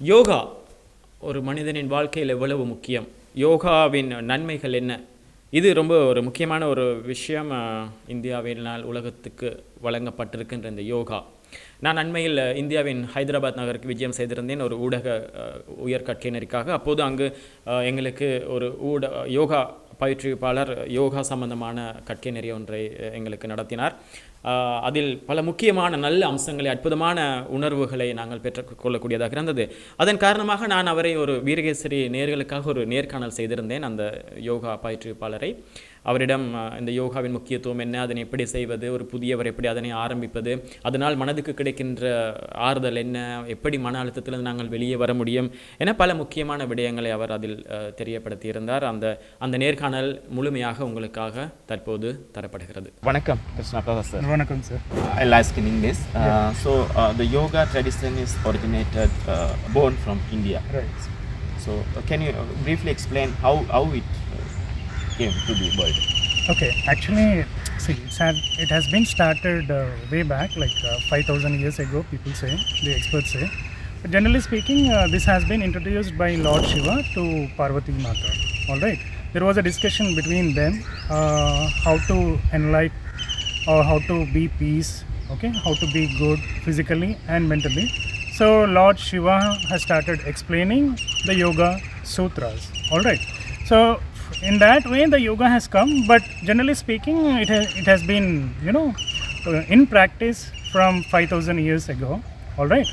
யோகா ஒரு மனிதனின் வாழ்க்கையில் எவ்வளவு முக்கியம், யோகாவின் நன்மைகள் என்ன, இது ரொம்ப ஒரு முக்கியமான ஒரு விஷயம். இந்தியாவினால் உலகத்துக்கு வழங்கப்பட்டிருக்கின்ற இந்த யோகா. நான் அண்மையில் இந்தியாவின் ஹைதராபாத் நகருக்கு விஜயம் செய்திருந்தேன் ஒரு ஊடக உயர்கற்கையினருக்காக. அப்போது அங்கு எங்களுக்கு ஒரு யோகா பயிற்றுவிப்பாளர் யோகா சம்பந்தமான கற்கை நெறிய ஒன்றை எங்களுக்கு நடத்தினார். அதில் பல முக்கியமான நல்ல அம்சங்களை, அற்புதமான உணர்வுகளை நாங்கள் பெற்றுக்கொள்ளக்கூடியதாக இருந்தது. அதன் காரணமாக நான் அவரை ஒரு வீரகேசரி நேயர்களுக்காக ஒரு நேர்காணல் செய்திருந்தேன். அந்த யோகா பயிற்றுவிப்பாளரை, அவரிடம் இந்த யோகாவின் முக்கியத்துவம் என்ன, அதனை எப்படி செய்வது, ஒரு புதியவர் எப்படி அதனை ஆரம்பிப்பது, அதனால் மனதுக்கு கிடைக்கின்ற ஆறுதல் என்ன, எப்படி மன அழுத்தத்திலிருந்து நாங்கள் வெளியே வர முடியும் என பல முக்கியமான விடயங்களை அவர் அதில் தெரியப்படுத்தியிருந்தார். அந்த நேர்காணல் முழுமையாக உங்களுக்காக தற்போது தரப்படுகிறது. வணக்கம் கிருஷ்ணா பிரசாத் சார். வணக்கம் sir. I'll ask in English. So the yoga tradition is originated born from India. Right. So can you briefly explain how it came to the world? Okay, actually, see, it has been started way back, like 5,000 years ago, people say, the experts say. But generally speaking, this has been introduced by Lord Shiva to Parvati Mata. All right. There was a discussion between them how to enlighten or how to be peace, okay, how to be good physically and mentally. So Lord Shiva has started explaining the yoga sutras. All right. So in that way the yoga has come, but generally speaking it has been in practice from 5,000 years ago. All right.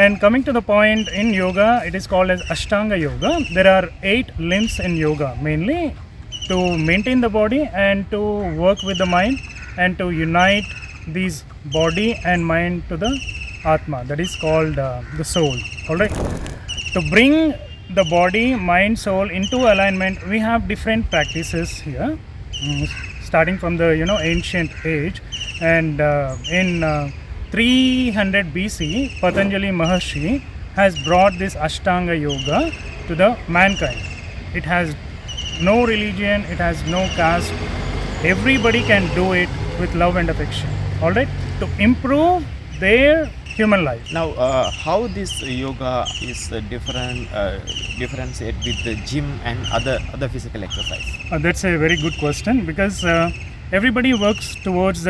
And coming to the point, in yoga it is called as Ashtanga yoga. There are 8 limbs in yoga, mainly to maintain the body and to work with the mind and to unite these body and mind to the Atma, that is called the soul. All right. To bring the body, mind, soul into alignment, we have different practices here, starting from the ancient age. And in 300 BC, Patanjali Maharshi has brought this Ashtanga yoga to the mankind. It has no religion, it has no caste. Everybody can do it with love and affection. All right, to improve their human life. Now, how this yoga is differentiate with the gym and other physical exercise? That's a very good question, because everybody works towards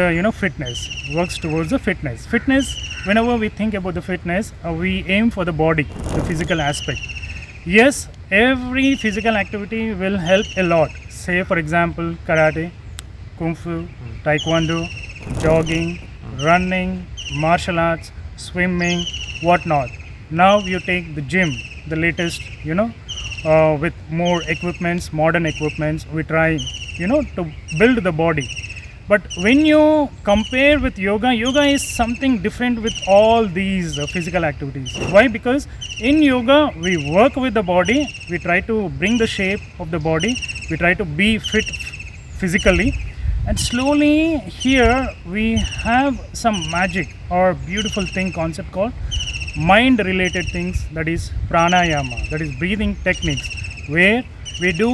fitness. Fitness, whenever we think about the fitness, we aim for the body, the physical aspect. Yes, every physical activity will help a lot. Say for example, karate, kung fu, taekwondo, jogging, running, martial arts, swimming, whatnot. Now you take the gym, the latest, with more equipments, modern equipments, we try, to build the body. But when you compare with yoga, yoga is something different with all these physical activities. Why? Because in yoga, we work with the body, we try to bring the shape of the body, we try to be fit physically. And slowly here we have some magic or beautiful thing concept called mind related things, that is pranayama, that is breathing techniques, where we do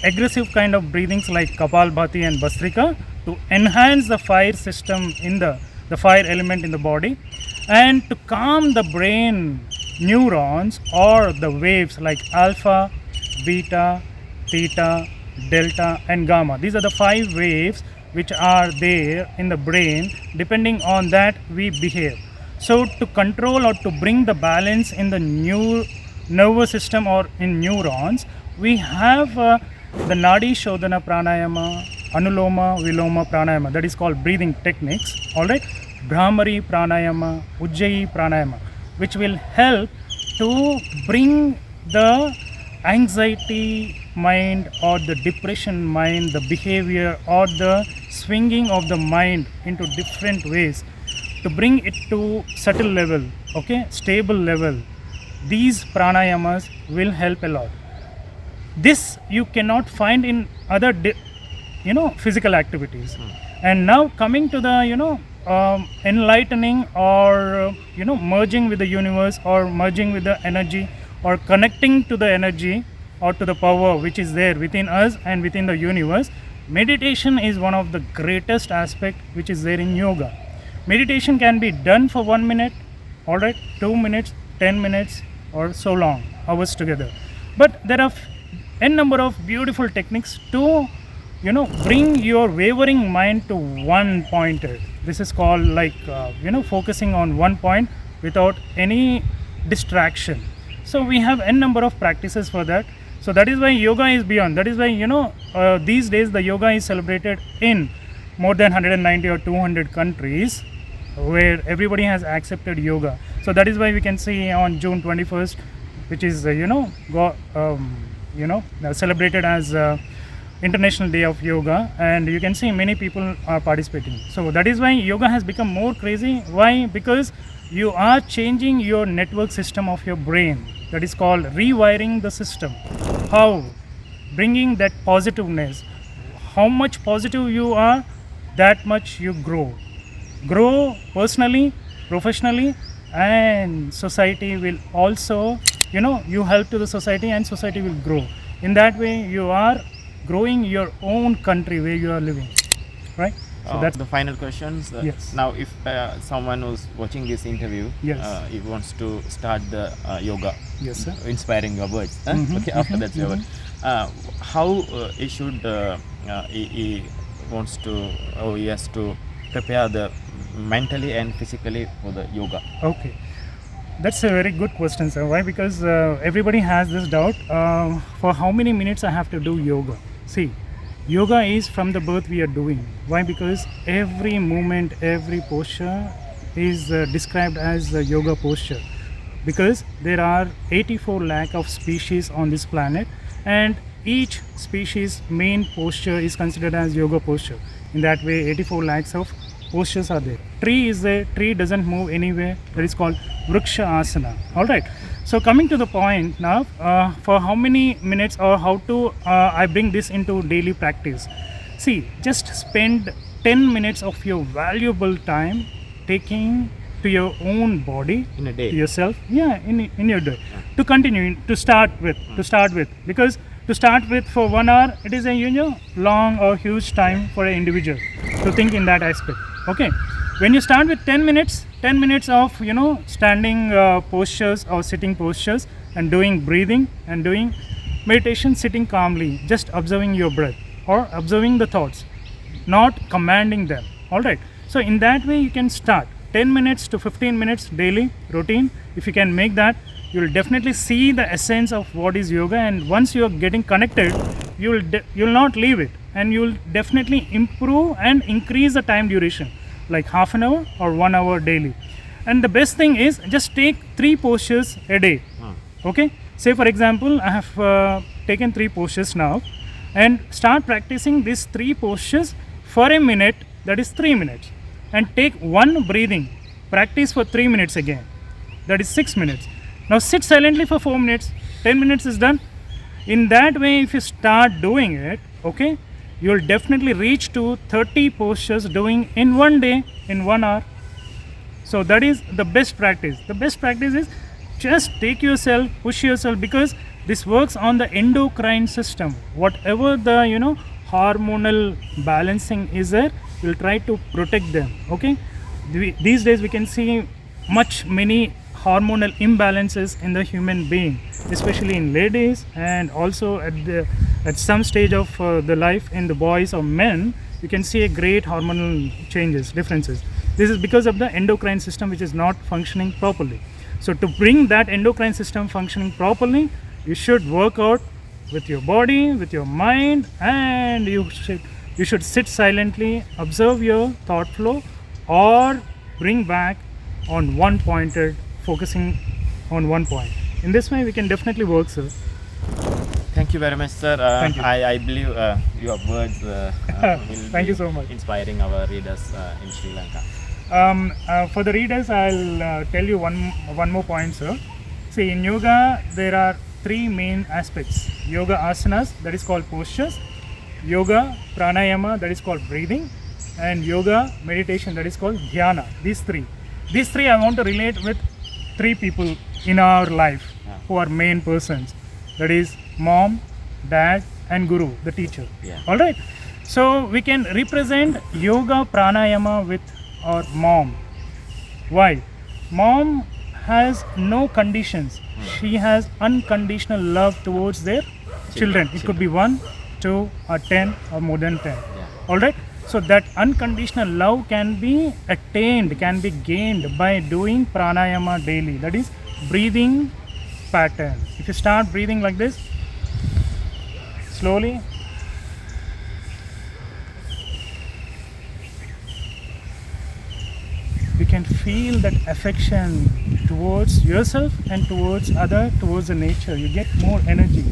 aggressive kind of breathings like Kapalbhati and Bhastrika to enhance the fire system in the fire element in the body, and to calm the brain neurons or the waves like alpha, beta, theta, delta and gamma. These are the 5 waves which are there in the brain. Depending on that we behave. So to control or to bring the balance in the nervous system or in neurons, we have the Nadi Shodhana Pranayama, Anuloma Viloma Pranayama, that is called breathing techniques. All right. Brahmari Pranayama, Ujjayi Pranayama, which will help to bring the anxiety mind or the depression mind, the behavior or the swinging of the mind into different ways, to bring it to subtle level, okay, stable level. These pranayamas will help a lot. This you cannot find in other physical activities. And now coming to the enlightening or merging with the universe or merging with the energy or connecting to the energy or to the power which is there within us and within the universe, meditation is one of the greatest aspect which is there in yoga. Meditation can be done for 1 minute, all right, 2 minutes, 10 minutes, or so long hours together. But there are n number of beautiful techniques to bring your wavering mind to one pointer. This is called like focusing on one point without any distraction. So we have n number of practices for that. So that is why yoga is beyond. That is why these days the yoga is celebrated in more than 190 or 200 countries where everybody has accepted yoga. So that is why we can see on June 21st, which is celebrated as International Day of Yoga, and you can see many people are participating. So that is why yoga has become more crazy. Why? Because you are changing your network system of your brain. That is called rewiring the system. How? Bringing that positiveness. How much positive you are, that much you grow. Grow personally, professionally, and society will also, you help to the society and society will grow. In that way, you are growing your own country where you are living, right? So that's the final questions. Yes. Now, if someone who's watching this interview, Yes. He wants to start the yoga, Yes, sir. inspiring your words. Okay, after that's your word. How he should, he wants to, or he has to prepare the mentally and physically for the yoga. Okay, that's a very good question, sir. Why? Because everybody has this doubt. For how many minutes I have to do yoga? See, yoga is from the birth we are doing. Why? Because every movement, every posture is described as a yoga posture. Because there are 84 lakh of species on this planet, and each species main posture is considered as yoga posture. In that way, 84 lakhs of postures are there. Tree is there, tree doesn't move anywhere. That is called vriksha asana. All right. So coming to the point now, for how many minutes or how to I bring this into daily practice. See, just spend 10 minutes of your valuable time taking to your own body, In a day. to yourself, in your day. To continue, to start with, because to start with for 1 hour, it is a long or huge time for an individual to think in that aspect. Okay, when you start with 10 minutes of standing postures or sitting postures and doing breathing and doing meditation, sitting calmly, just observing your breath or observing the thoughts, not commanding them. All right, so in that way you can start 10 minutes to 15 minutes daily routine. If you can make that, you will definitely see the essence of what is yoga, and once you are getting connected, you will not leave it, and you will definitely improve and increase the time duration, like half an hour or 1 hour daily. And the best thing is just take 3 postures a day. Okay, say for example I have taken 3 postures now, and start practicing these 3 postures for a minute, that is 3 minutes, and take 1 breathing, practice for 3 minutes again, that is 6 minutes. Now sit silently for 4 minutes, 10 minutes is done. In that way, if you start doing it, okay, you will definitely reach to 30 postures doing in 1 day, in 1 hour. So that is the best practice. The best practice is just take yourself, push yourself, because this works on the endocrine system. Whatever the hormonal balancing is there, we'll try to protect them. Okay, these days we can see many hormonal imbalances in the human being, especially in ladies, and also at some stage of the life in the boys or men, you can see a great hormonal differences. This is because of the endocrine system which is not functioning properly. So to bring that endocrine system functioning properly, you should work out with your body, with your mind, and you should sit silently, observe your thought flow, or bring back on one pointed, focusing on one point. In this way, we can definitely work, sir. Thank you very much, sir. Thank you. I believe your words will Thank be you so much. inspiring our readers in Sri Lanka. For the readers, I'll tell you one more point, sir. See, in yoga, there are 3 main aspects. Yoga asanas, that is called postures. Yoga pranayama, that is called breathing. And yoga meditation, that is called dhyana. These three I want to relate with 3 people in our life who are main persons. That is mom, dad, and guru, the teacher. Yeah. All right. So we can represent yoga pranayama with our mom. Why? Mom has no conditions. She has unconditional love towards their children. It could be 1, 2, or 10, or more than 10. All right. So that unconditional love can be attained, can be gained by doing pranayama daily. That is breathing pattern. If you start breathing like this, slowly, you can feel that affection towards yourself and towards other, towards the nature. You get more energy.